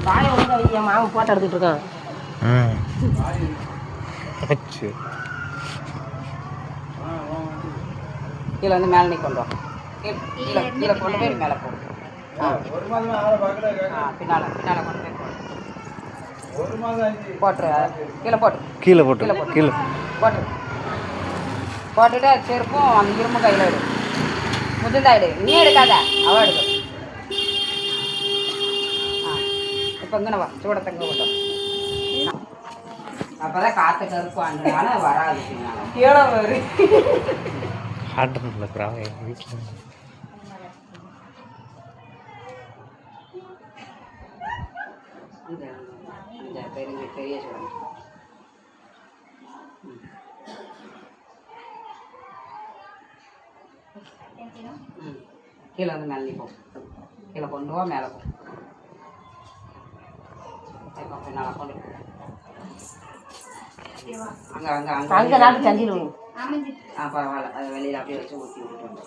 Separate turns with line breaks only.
வாயை வந்து என் மாமன் போட்டோ எடுத்துட்டு இருக்கான். கீழே வந்து மேலே நீ கொண்டு வா. கீழே கீழே கொண்டு போய் மேலே போ. பின்னால் பின்னால் கொண்டு போய் போட்டுரு. கீழே போட்டு
கீழே போட்டு கீழே
போட்டுரு. போட்டுட்டு செருப்பும் அந்த இரும்பு கையில் எடு. முதுந்தான் எடு. நீ எடுக்காத, அவ எடுக்க. இப்போ இங்கே வா, சூடத்தங்க கொண்டு. அப்போதான் காற்று கருப்பான்றனால வராது. கீழே வரும்.
ஆர்டர் நடக்கிறாங்க எங்கள் வீட்டில்.
இந்த பெரிய பெரிய சூடம். கீழே வந்து மேலே போ. கீழே கொண்டு வா, மேலே போ. பின்னால் கொண்டு அங்கே அங்கே அங்கே அங்கே தான் செஞ்சிடுவோம். பரவாயில்ல, அதை வெளியில் அப்படியே வச்சு ஊற்றி விட்டுட்டு